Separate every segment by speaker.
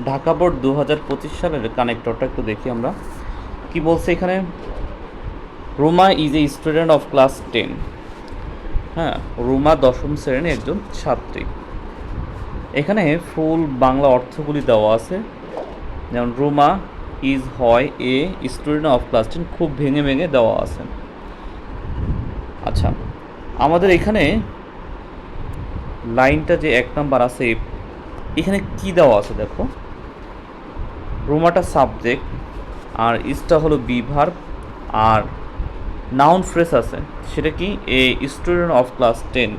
Speaker 1: Dhaka board 2025 সালের কানেক্টরটা একটু দেখি আমরা কি বলছে এখানে। Ruma is a student of class 10। হ্যাঁ, রুমা 10ম শ্রেণীর একজন ছাত্রী। এখানে ফুল বাংলা অর্থগুলি দেওয়া আছে, যেমন রুমা ইজ হয় এ স্টুডেন্ট অফ ক্লাস 10, খুব ভেঙে ভেঙে দেওয়া আছে। আচ্ছা, আমাদের এখানে লাইনটা যে 1 নাম্বার আছে, এখানে কি দেওয়া আছে দেখো। রুমাটা সাবজেক্ট, আর ইজটা হলো বি ভার্ব, আর নাউন ফ্রেজ আছে, সেটা কি এ স্টুডেন্ট অফ ক্লাস 10।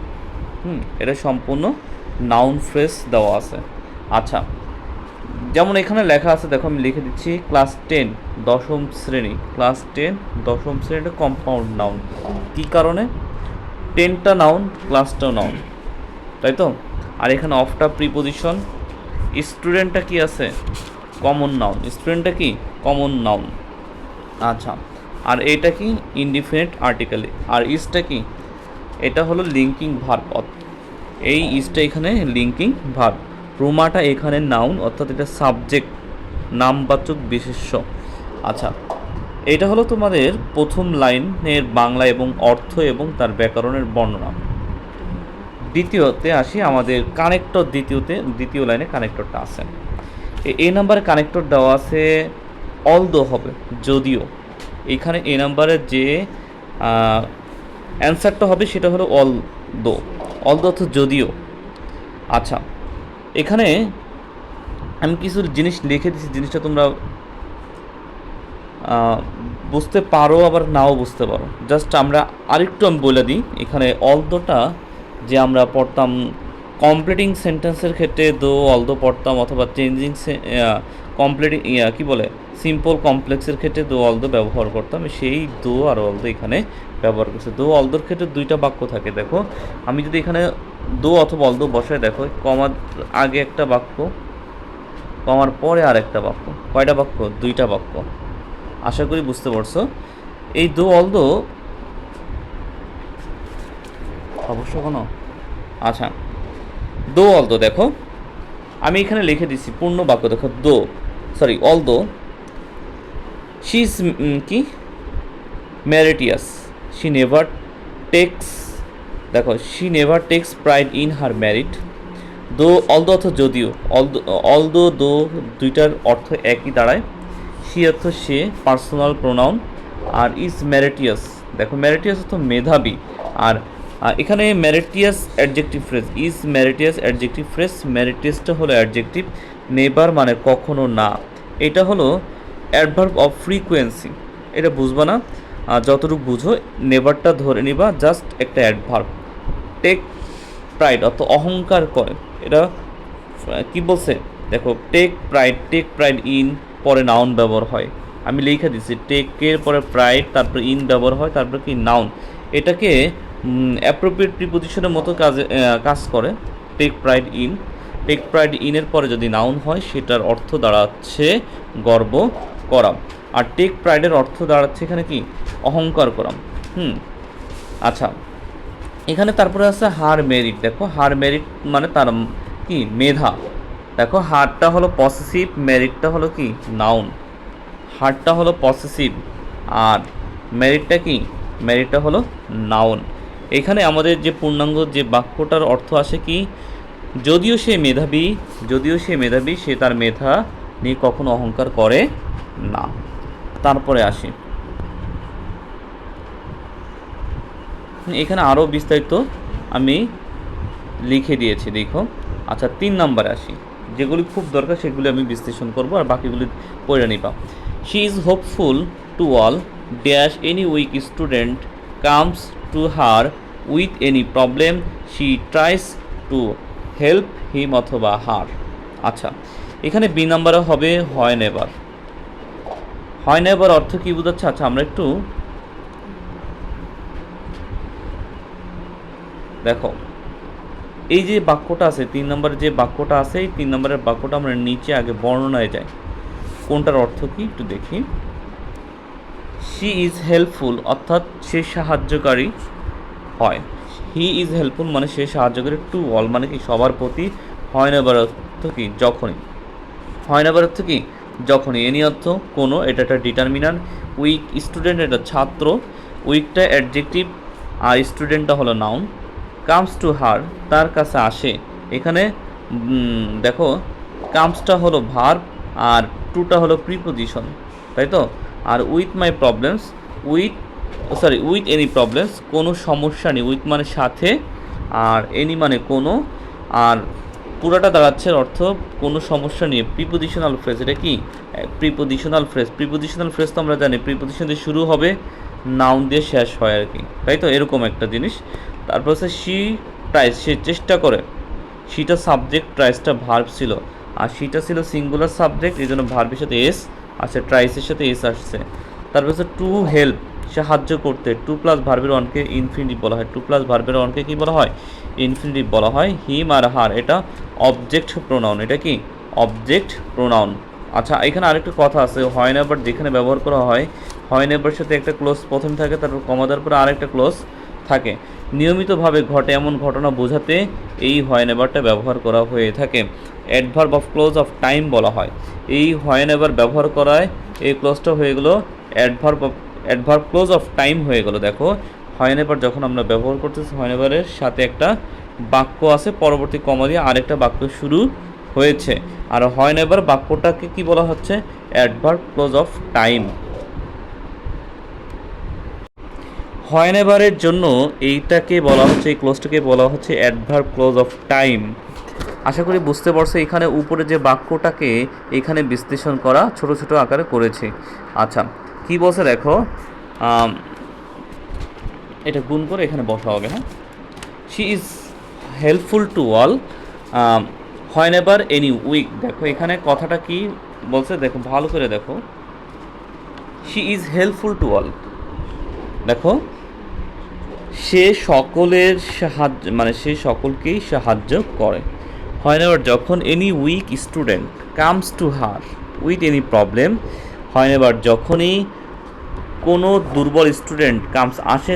Speaker 1: এটা সম্পূর্ণ নাউন ফ্রেজ দেওয়া আছে। আচ্ছা, যেমন এখানে লেখা আছে, দেখো আমি লিখে দিচ্ছি, ক্লাস 10 10ম শ্রেণী, ক্লাস 10 10ম শ্রেণীটা কম্পাউন্ড নাউন। কী কারণে? 10টা নাউন, ক্লাসটাও নাউন, তাই তো। আর এখানে অফটা প্রিপোজিশন, স্টুডেন্টটা কি আছে, কমন নাউন, স্টুডেন্টটা কি কমন নাউন। আচ্ছা, আর এটা কি ইনডিফিনিট আর্টিকেল, আর ইজটা কি, এটা হলো লিঙ্কিং ভার্ব, এই ইজটা এখানে লিঙ্কিং ভার্ব। রুমাটা এখানে নাউন, অর্থাৎ এটা সাবজেক্ট, নামবাচক বিশেষ্য। আচ্ছা, এটা হলো তোমাদের প্রথম লাইনের বাংলা এবং অর্থ এবং তার ব্যাকরণের বর্ণনা। দ্বিতীয়তে আসি, আমাদের কানেক্টর দ্বিতীয় লাইনে কানেক্টরটা আছে। এ নাম্বারে কানেক্টর দেওয়া আছে অলদো হবে, যদিও। এখানে এ নাম্বারের যে অ্যান্সারটা হবে সেটা হলো অলদো, অলদো অর্থ যদিও। আচ্ছা, এখানে আমি কিছু জিনিস লিখে দিচ্ছি, জিনিসটা তোমরা বুঝতে পারো আবার নাও বুঝতে পারো। জাস্ট আমরা আরেকটু আমি বলে দিই, এখানে অলদোটা যে আমরা পড়তাম কমপ্লিটিং সেন্টেন্সের ক্ষেত্রে দো অলদো পড়তাম, অথবা চেঞ্জিং কমপ্লিটিং কী বলে সিম্পল কমপ্লেক্সের ক্ষেত্রে দো অলদো ব্যবহার করতাম, সেই দো আর অলদো এখানে ব্যবহার করছে। দো অলদোর ক্ষেত্রে দুইটা বাক্য থাকে, দেখো আমি যদি এখানে দো অথবা অলদো বসায়, দেখো কমার আগে একটা বাক্য, কমার পরে আর একটা বাক্য, কয়টা বাক্য, দুইটা বাক্য। আশা করি বুঝতে পারছো। এই দো অলদো অবশ্য কোনো, আচ্ছা, দো অলদো দেখো আমি এখানে লিখে দিচ্ছি পূর্ণ বাক্য, দেখো অলদো শি ইজ কি মেরিটিয়াস, শি নেভার টেক্স, দেখো she never takes pride in her merit. Although অর্থ যদিও, অলদো দো দুইটার অর্থ একই দাঁড়ায়। শি অর্থ সে, পার্সোনাল প্রোনাউন। আর ইজ মেরিটিয়াস, দেখো মেরিটিয়াস অর্থ মেধাবী। আর এখানে meritorious adjective phrase, is meritorious adjective phrase, মেরিটিয়াসটা হলো অ্যাডজেক্টিভ, নেভার মানে কখনো না, এটা হলো অ্যাডভার্ব অফ ফ্রিকোয়েন্সি। এটা বুঝবা না, যতটুকু বুঝো নেভারটা ধরে নিবা জাস্ট একটা অ্যাডভার্ব। টেক প্রাইড অর্থ অহংকার করে, এটা কি বলছে দেখো, টেক প্রাইড ইন, পরে নাউন ব্যবহার হয়। আমি লিখে দিচ্ছি, টেকের পরে প্রাইড, তারপর ইন ব্যবহার হয়, তারপর কি নাউন। এটাকে অ্যাপ্রোপ্রিয়েট প্রিপোজিশনের মতো কাজ করে। টেক প্রাইড ইনের পরে যদি নাউন হয়, সেটার অর্থ দাঁড়াচ্ছে গর্ব করা। আর টেক প্রাইডের অর্থ দাঁড়াচ্ছে এখানে কি, অহংকার করা। আচ্ছা, এখানে তারপরে আছে হার মেরিট, দেখো হার মেরিট মানে তার কি মেধা। দেখো হারটা হলো পসেসিভ, মেরিটটা হলো কি নাউন। হারটা হলো পসেসিভ, আর মেরিটটা হলো নাউন। এখানে আমাদের যে পূর্ণাঙ্গ যে বাক্যটার অর্থ আসে কি, যদিও সে মেধাবী, সে তার মেধা নিয়ে কখনো অহংকার করে না। তারপরে আসি, এখানে আরও বিস্তারিত আমি লিখে দিয়েছি, দেখো। আচ্ছা, 3 নম্বরে আসি, যেগুলি খুব দরকার সেগুলি আমি বিশ্লেষণ করব, আর বাকিগুলি পড়ে নিবা। She is hopeful to all dash any week student comes to her with any problem, she tries to help him অথবা হার। আচ্ছা, এখানে বি নাম্বারে হবে হয় নেভার অর্থ কী বোঝাচ্ছে। আচ্ছা, আমরা একটু দেখো, এই যে বাক্যটা আছে 3 নম্বরের যে বাক্যটা আছে, এই 3 নম্বরের বাক্যটা আমরা নিচে আগে বর্ণনায় যাই, কোনটার অর্থ কি একটু দেখি। শি ইজ হেল্পফুল অর্থাৎ সে সাহায্যকারী হয়, হি ইজ হেল্পফুল মানে সে সাহায্যকারী, টু অল মানে কি সবার প্রতি, হয় নেভার অর্থ কি? যখনই। হয় নেভার অর্থ কি? যখনই। এনি অর্থ কোনো, এটা একটা ডিটারমিনার। উইক স্টুডেন্ট এটা ছাত্র, উইকটা অ্যাডজেক্টিভ আর স্টুডেন্টটা হলো নাউন। কামস টু হার তার কাছে আসে, এখানে দেখো কামসটা হলো ভার্ব আর টুটা হলো প্রিপোজিশন, তাই তো। আর with my problems, with any problems কোনো সমস্যা নেই, উইথ মানে সাথে আর এনি মানে কোনো, আর পুরাটা দাঁড়াচ্ছে অর্থ কোনো সমস্যা নিয়ে। প্রিপোজিশনাল ফ্রেজ, এটা কি? Prepositional phrase. প্রিপোজিশনাল ফ্রেজ তো আমরা জানি প্রিপোজিশন দিয়ে শুরু হবে, নাউন দিয়ে শেষ হয় আর কি, তাই তো, এরকম একটা জিনিস। তারপর হচ্ছে শি ট্রাইস, সে চেষ্টা করে, শিটা সাবজেক্ট, ট্রাইসটা ভার্ব ছিল, আর শিটা ছিল সিঙ্গুলার সাবজেক্ট, এই জন্য ভার্বের সাথে এস আসছে, ট্রাইসের সাথে এস আসছে। তারপর হচ্ছে টু হেল্প, সাহায্য করতে, টু প্লাস ভার্বের ওয়ানকে ইনফিনিটিভ বলা হয়, টু প্লাস ভার্বের ওয়ানকে কী বলা হয়? ইনফিনিটিভ বলা হয়। হিম আর হার এটা অবজেক্ট প্রোনাউন, এটা কি? Object pronoun. আচ্ছা, এখানে আরেকটা কথা আছে, হয় নেভার যেখানে ব্যবহার করা হয়, হয় নেভার সাথে একটা ক্লোজ প্রথম থাকে, তারপর কমা দেওয়ার পরে আরেকটা ক্লোজ থাকে। নিয়মিতভাবে ঘটে এমন ঘটনা বোঝাতে এই হয় নেভারটা ব্যবহার করা হয়ে থাকে। Adverb of close of time বলা হয়। এই হয় নেভার ব্যবহার করায় এই ক্লোজটা হয়ে গেলো অ্যাডভার্ব ক্লোজ অফ টাইম হয়ে গেলো। দেখো হয় নেভার যখন আমরা ব্যবহার করতেছি, হয় নেভারের সাথে একটা বাক্য আছে, পরবর্তী কমা দিয়ে আরেকটা বাক্য শুরু হয়েছে, আর হয় নেভার বাক্যটাকে কি বলা হচ্ছে? Adverb close of time. হয় নেভারের জন্য এইটাকে বলা হচ্ছে, এই ক্লোজটাকে বলা হচ্ছে অ্যাডভার্ব ক্লোজ অফ টাইম। আশা করি বুঝতে পারছো, এখানে উপরে যে বাক্যটাকে এখানে বিশ্লেষণ করা ছোট ছোট আকারে করেছি। আচ্ছা, কি বলছে দেখো, এটা গুণ করে এখানে বসা হবে। হ্যাঁ, she is helpful to all হয় নেভার এনি উইক। দেখো এখানে কথাটা কি বলছে, দেখো ভালো করে দেখো, she is helpful to all. দেখো সে সকলের সাহায্য, মানে সে সকলকেই সাহায্য করে। হয় নেভার যখন any week student comes to her with any problem, হয় নেভার যখনই কোনো দুর্বল স্টুডেন্ট কামস আসে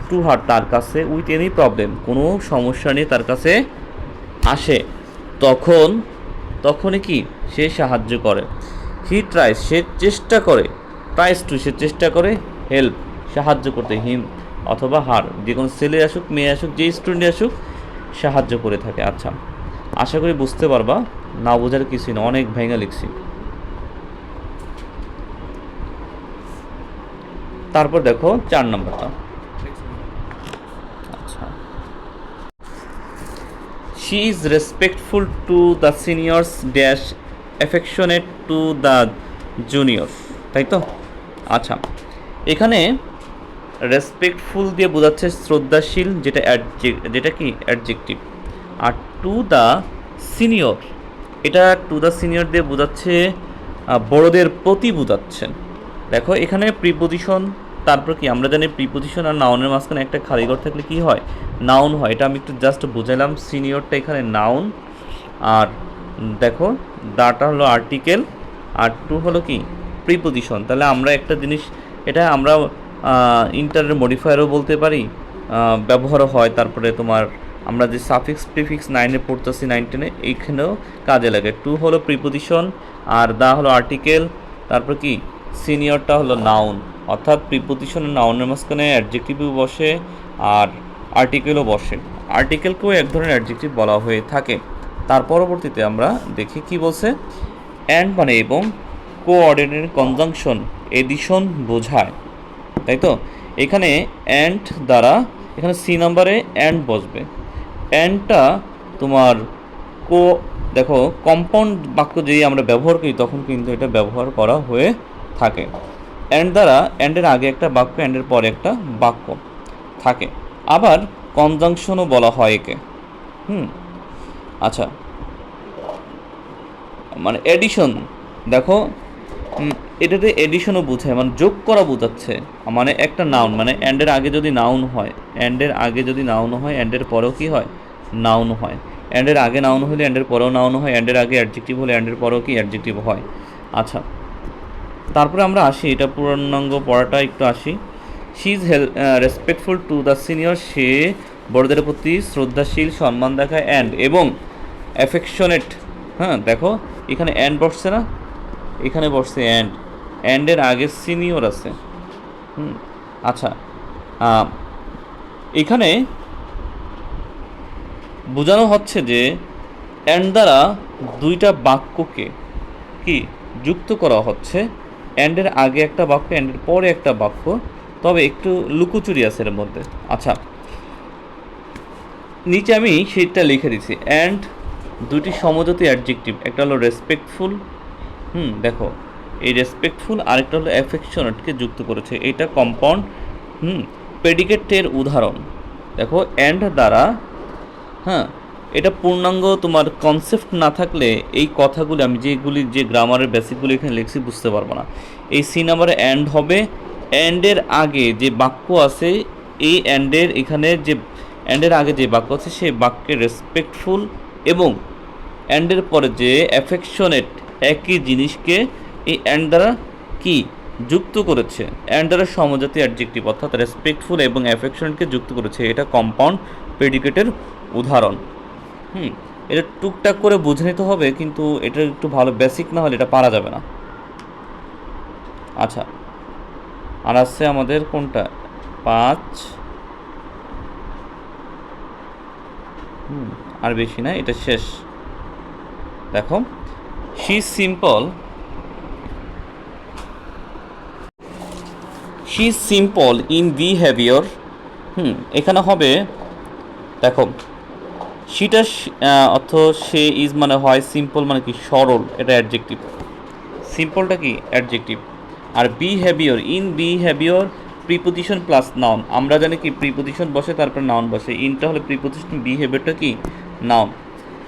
Speaker 1: টু হার তার কাছে, উইথ এনি প্রবলেম কোনো সমস্যা নিয়ে তার কাছে আসে, তখনই কি সে সাহায্য করে। হি ট্রাইস সে চেষ্টা করে, ট্রাইস টু সে চেষ্টা করে, হেল্প সাহায্য করতে, হিম অথবা হার যে কোনো ছেলে আসুক মেয়ে আসুক যে স্টুডেন্ট আসুক সাহায্য করে থাকে। আচ্ছা, আশা করি বুঝতে পারবা, না বোঝার কিছুই না, অনেক ভেঙে লিখছি। তারপর দেখো 4 নম্বরটা। আচ্ছা, she is respectful to the seniors dash affectionate to the junior, তাই তো। আচ্ছা, এখানে রেসপেক্টফুল দিয়ে বোঝাচ্ছে শ্রদ্ধাশীল, যেটা কি অ্যাডজেক্টিভ, আর টু দ্য সিনিয়র, এটা টু দ্য সিনিয়র দিয়ে বোঝাচ্ছে বড়দের প্রতি বোঝাচ্ছে। দেখো এখানে প্রিপোজিশন, তারপর কি আমরা জানি প্রিপোজিশন আর নাউনের মাঝখানে একটা খালি ঘর থাকলে কি হয়? নাউন হয়। এটা আমি একটু জাস্ট বুঝাইলাম। সিনিয়রটা এখানে নাউন, আর দেখো দাটা হলো আর্টিকেল, আর টু হলো কি প্রিপোজিশন। তাহলে আমরা একটা জিনিস, এটা আমরা ইন্টারের মডিফায়ারও বলতে পারি, ব্যবহারও হয়। তারপরে তোমার আমরা যে সাফিক্স প্রিফিক্স 9-এ পড়তেছি, 9-10-এ, এইখানেও কাজে লাগে। টু হলো প্রিপোজিশন, আর দা হলো আর্টিকেল, তারপর কি সিনিয়রটা হলো নাউন। অর্থাৎ প্রিপোজিশন আর নাউনের মাঝখানে অ্যাডজেক্টিভও বসে আর আর্টিকেলও বসে। আর্টিকেলকেও এক ধরনের অ্যাডজেক্টিভ বলা হয়ে থাকে। তার পরবর্তীতে আমরা দেখি কি বলছে, অ্যান্ড মানে এবং, কোঅর্ডিনেট কনজাংশন এডিশন বোঝায়, তাই তো। এখানে অ্যান্ড দ্বারা, এখানে সি নাম্বারে অ্যান্ড বসবে। অ্যান্ডটা তোমার দেখো কম্পাউন্ড বাক্য যদি আমরা ব্যবহার করি তখন কিন্তু এটা ব্যবহার করা হয়ে থাকে। অ্যান্ড দ্বারা, অ্যান্ডের আগে একটা বাক্য, অ্যান্ডের পরে একটা বাক্য থাকে। আবার কনজাংশনও বলা হয় একে। আচ্ছা, মানে এডিশন, দেখো এটাতে এডিশনও বোঝায়, মানে যোগ করা বোঝাচ্ছে। মানে একটা নাউন, মানে অ্যান্ডের আগে যদি নাউন হয়, অ্যান্ডের পরেও কি হয়? নাউন হয়। অ্যান্ডের আগে নাউন হলে অ্যান্ডের পরেও নাউন হয়, অ্যান্ডের আগে অ্যাডজেক্টিভ হলে অ্যান্ডের পরেও কি অ্যাডজেক্টিভ হয়। আচ্ছা, তারপরে আমরা আসি, এটা পূর্ণাঙ্গ পড়াটা একটু আসি। She is respectful to the senior, সে বড়দের প্রতি শ্রদ্ধাশীল, সম্মান দেখায়, অ্যান্ড এবং অ্যাফেকশনেট হ্যাঁ দেখো এখানে অ্যান্ড বসছে না, এখানে বসছে অ্যান্ড, অ্যান্ডের আগে সিনিয়র আছে। আচ্ছা, এখানে বোঝানো হচ্ছে যে অ্যান্ড দ্বারা দুইটা বাক্যকে কি যুক্ত করা হচ্ছে, অ্যান্ডের আগে একটা বাক্য, অ্যান্ডের পরে একটা বাক্য, তবে একটু লুকোচুরি আছে এর মধ্যে। আচ্ছা, নিচে আমি সেটা লিখে দিছি, অ্যান্ড দুটি সমজাতি অ্যাডজেক্টিভ, একটা হলো রেসপেক্টফুল, দেখো এই রেসপেক্টফুল, আরেকটা হলো অ্যাফেকশনেটকে যুক্ত করেছে, এটা কম্পাউন্ড প্রেডিকেটের উদাহরণ। দেখো অ্যান্ড দ্বারা, হ্যাঁ এটা পূর্ণাঙ্গ তোমার কনসেপ্ট না থাকলে এই কথাগুলি আমি যে গ্রামারের বেসিকগুলি এখানে লিখছি বুঝতে পারবো না। এই সি নাম্বারে অ্যান্ড হবে, অ্যান্ডের আগে যে বাক্য আছে, এই অ্যান্ডের এখানে যে অ্যান্ডের আগে যে বাক্য আছে সেই বাক্যে রেসপেক্টফুল এবং অ্যান্ডের পরে যে অ্যাফেকশনেট, একই জিনিসকে এই অ্যান্ড দ্বারা কি যুক্ত করেছে, অ্যান্ড দ্বারা সমজাতীয় অ্যাডজেক্টিভ অর্থাৎ রেসপেক্টফুল এবং অ্যাফেকশনেটকে যুক্ত করেছে, এটা কম্পাউন্ড প্রেডিকেটের উদাহরণ। এটা টুকটাক করে বুঝে নিতে হবে, কিন্তু এটা একটু ভালো বেসিক না হলে এটা পারা যাবে না। আচ্ছা, আর আসছে আমাদের কোনটা 5, আর বেশি না, এটা শেষ। দেখো শি সিম্পল ইন বিহেভিয়ার, এখানে হবে দেখো সেটা অর্থ সে ইজ মানে হয়, সিম্পল মানে কি সরল, এটা অ্যাডজেক্টিভ, সিম্পলটা কি অ্যাডজেক্টিভ। আর বিহেভিয়ার প্রিপোজিশন প্লাস নাউন, আমরা জানি কি প্রিপোজিশন বসে তারপর নাউন বসে, ইনটা হলে প্রিপোজিশন, বিহেভিয়ারটা কি নাউন,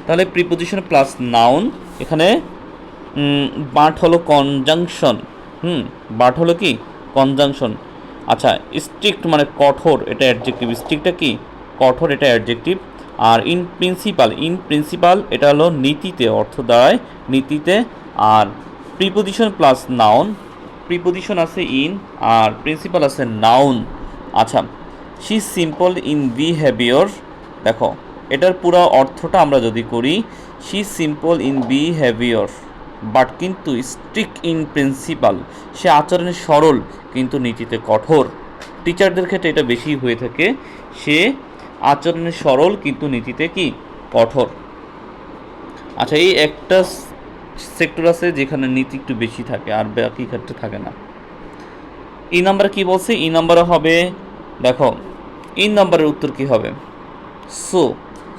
Speaker 1: তাহলে প্রিপোজিশন প্লাস নাউন। এখানে বাট হলো কনজাংশন, বাট হলো কি কনজাংশন। আচ্ছা, স্ট্রিক্ট মানে কঠোর, এটা অ্যাডজেক্টিভ, স্ট্রিক্টটা কি কঠোর, এটা অ্যাডজেক্টিভ। আর ইন প্রিন্সিপাল এটা হলো নীতিতে, অর্থ দাঁড়ায় নীতিতে। আর প্রিপোজিশন প্লাস নাউন, প্রিপোজিশন আছে ইন আর প্রিন্সিপাল আছে নাউন। আচ্ছা, শি সিম্পল ইন বিহেভিয়ার, দেখো এটার পুরো অর্থটা আমরা যদি করি, she simple in behaviour but কিন্তু স্ট্রিক্ট ইন প্রিন্সিপাল, সে আচরণে সরল কিন্তু নীতিতে কঠোর। টিচারদের ক্ষেত্রে এটা বেশি হয়ে থাকে, সে আচরণে সরল কিন্তু নীতিতে কি কঠোর। আচ্ছা, এই একটা সেক্টর আছে যেখানে নীতি একটু বেশি থাকে আর বাকি ক্ষেত্রে থাকে না। এই নাম্বারে কি বলছে, এই নাম্বারে হবে দেখো, এই নাম্বারের উত্তর কি হবে,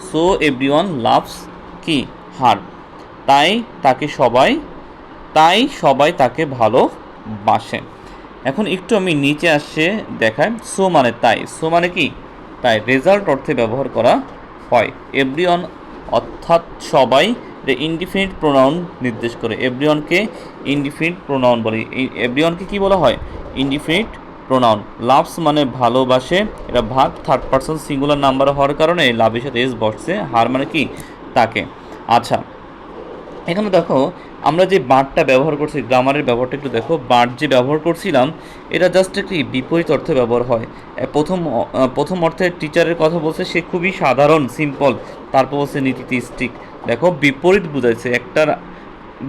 Speaker 1: সো এভরিওয়ান লাভস কি হার, তাই সবাই তাকে ভালোবাসে। এখন একটু আমি নিচে আসছে দেখাই, সো মানে তাই, সো মানে কি তাই, রেজাল্ট অর্থে ব্যবহার করা হয়। এভরিওয়ান অর্থাৎ সবাই, ইনডিফিনিট প্রোনাউন নির্দেশ করে, এভরিওয়ানকে ইনডিফিনিট প্রোনাউন বলে, এভরিওয়ানকে কি বলা হয় ইনডিফিনিট প্রোনাউন। লাভস মানে ভালোবাসে, এটা ভাগ থার্ড পারসন সিঙ্গুলার নাম্বার হওয়ার কারণে লাভের সাথে এস বসছে, হার মানে কি তাকে। আচ্ছা, এখানে দেখো আমরা যে বার্ডটা ব্যবহার করছি, গ্রামারের ব্যবহারটা একটু দেখো, বার্ড যে ব্যবহার করছিলাম এটা জাস্ট একটি বিপরীত অর্থে ব্যবহার হয়। প্রথম অর্থে টিচারের কথা বলছে, সে খুবই সাধারণ সিম্পল, তারপর বলছে নীতিতে স্ট্রিক্ট। দেখো বিপরীত বুঝাইছে, একটার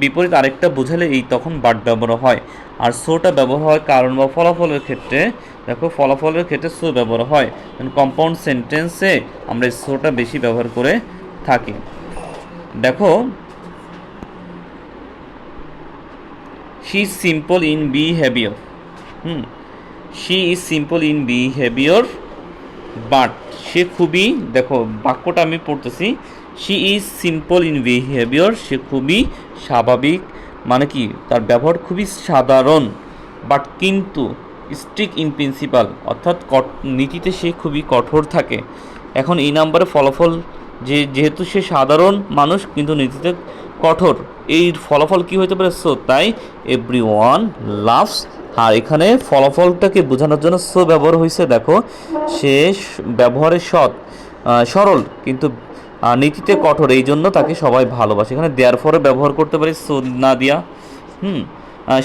Speaker 1: বিপরীত আরেকটা বোঝালে এই তখন বার্ড ব্যবহার হয়। আর সোটা ব্যবহার হয় কারণ বা ফলাফলের ক্ষেত্রে, দেখো ফলাফলের ক্ষেত্রে সো ব্যবহার হয়, কম্পাউন্ড সেন্টেন্সে আমরা সোটা বেশি ব্যবহার করে থাকি। দেখো she is simple in behavior, she is simple in behavior but সে খুবই, দেখো বাক্যটা আমি পড়তেছি, she is simple in behavior, সে খুবই স্বাভাবিক মানে কি তার ব্যবহার খুবই সাধারণ, বাট কিন্তু স্ট্রিক্ট ইন প্রিন্সিপাল অর্থাৎ নীতিতে সে খুবই কঠোর থাকে। এখন এই নাম্বারে ফলাফল যেহেতু সে সাধারণ মানুষ কিন্তু নীতিতে কঠোর, এই ফলাফল কি হতে পারে সো, তাই এভরিওয়ান লাভস। আর এখানে ফলাফলটাকে বোঝানোর জন্য সো ব্যবহার হয়েছে, দেখো সে ব্যবহারে সরল কিন্তু নীতিতে কঠোর, এই জন্য তাকে সবাই ভালোবাসে। এখানে দেয়ার ফরে ব্যবহার করতে পারি সো না দিয়া,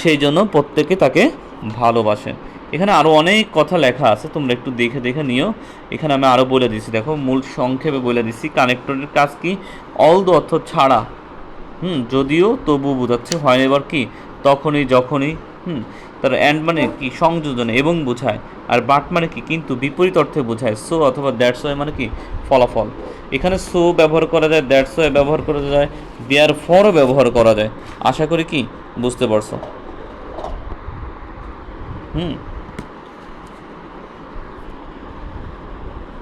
Speaker 1: সেই জন্য প্রত্যেকে তাকে ভালোবাসে। এখানে আরও অনেক কথা লেখা আছে, তোমরা একটু দেখে নিও। এখানে আমি আরও বলে দিচ্ছি, দেখো মূল সংক্ষেপে বলে দিচ্ছি, কানেক্টরের কাজ কি, অল দ্য অর্থ ছাড়া, যদিও তবু বোঝাচ্ছে, হয় এবার কি তখনই যখনই। তার অ্যান্ড মানে কি সংযোজন এবং বোঝায়, আর বাট মানে কি কিন্তু বিপরীত অর্থে বোঝায়। সো অথবা দ্যাটস ওয়াই মানে কি ফলাফল। এখানে সো ব্যবহার করা যায়, দ্যাটস ওয়াই ব্যবহার করা যায়, দেয়ার ফরও ব্যবহার করা যায়। আশা করি কি বুঝতে পারছো।